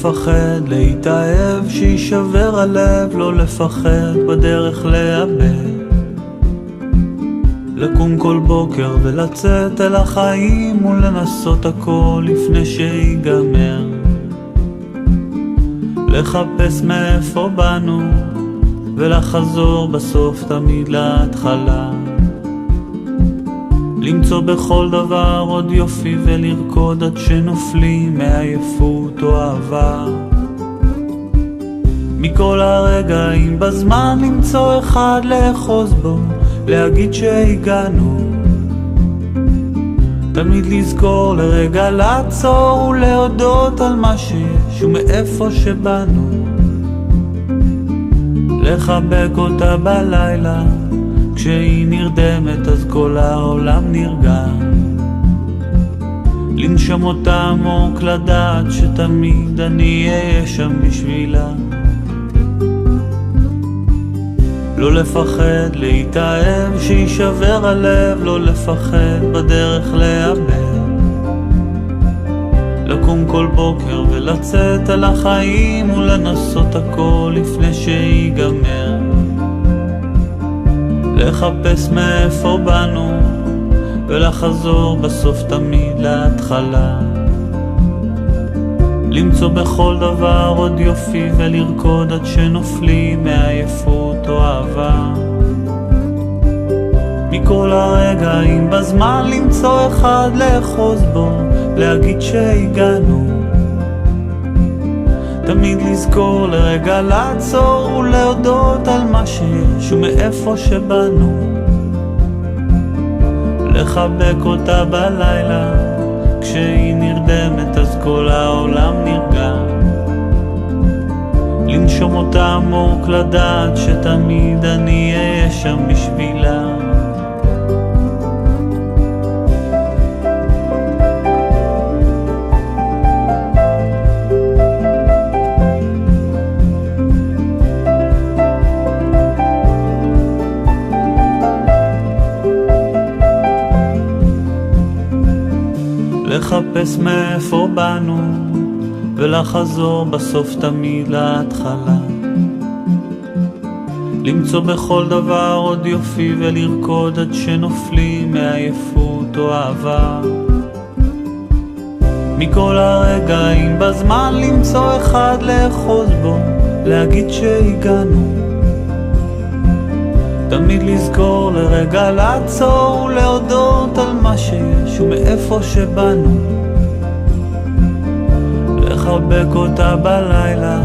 לפחד להתאהב, שישבר הלב, לא לפחד בדרך לאבד. לקום כל בוקר ולצאת אל החיים ולנסות הכל לפני שיגמר. לחפש מאיפה באנו ולחזור בסוף תמיד להתחלה. למצוא בכל דבר עוד יופי ולרקוד עד שנופלים מעייפות או אהבה. מכל הרגעים בזמן למצוא אחד לאחוז בו, להגיד שהגענו. תמיד לזכור לרגע לעצור ולהודות על מה שיש ומאיפה שבאנו. לחבק אותה בלילה, כשהיא נרדמת אז כל העולם נרגע. לנשום אותה עמוק, לדעת שתמיד אני אהיה שם בשבילה. לא לפחד להתאהב, שישבר הלב, לא לפחד בדרך לאבד. לקום כל בוקר ולצאת על החיים ולנסות הכל לפני שיגמר. לחפש מאיפה באנו ולחזור בסוף תמיד להתחלה. למצוא בכל דבר עוד יופי ולרקוד עד שנופלים מעייפות או אהבה. מכל הרגעים בזמן למצוא אחד לאחוז בו, להגיד שהגענו. תמיד לזכור לרגע לעצור ולהודות על מה שיש ומאיפה שבאנו. לחבק אותה בלילה, כשהיא נרדמת אז כל העולם נרגע. לנשום אותה עמוק, לדעת שתמיד אני אהיה שם בשבילה. לחפש מאיפה באנו ולחזור בסוף תמיד להתחלה. למצוא בכל דבר עוד יופי ולרקוד עד שנופלים מעייפות או אהבה. מכל הרגעים בזמן למצוא אחד לאחוז בו, להגיד שהגענו. תמיד לזכור לרגע לעצור ולהודות על מה שיש ומאיפה שבאנו. לחבק אותה בלילה,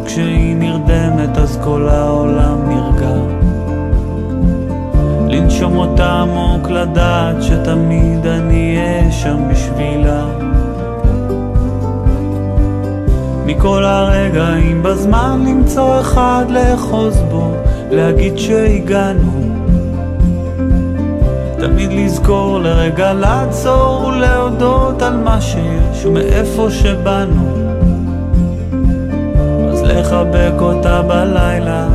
כשהיא נרדמת אז כל העולם נרגע. לנשום אותה עמוק, לדעת שתמיד אני אהיה שם בשבילה. מכל הרגעים בזמן למצוא אחד לאחוז בו, להגיד שהגענו. תמיד לזכור לרגע לעצור ולהודות על מה שיש ומאיפה שבאנו. אז לחבק אותה בלילה,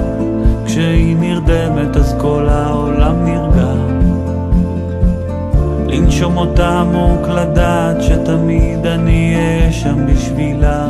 כשהיא נרדמת אז כל העולם נרגע. לנשום אותה עמוק, לדעת שתמיד אני אהיה שם בשבילה.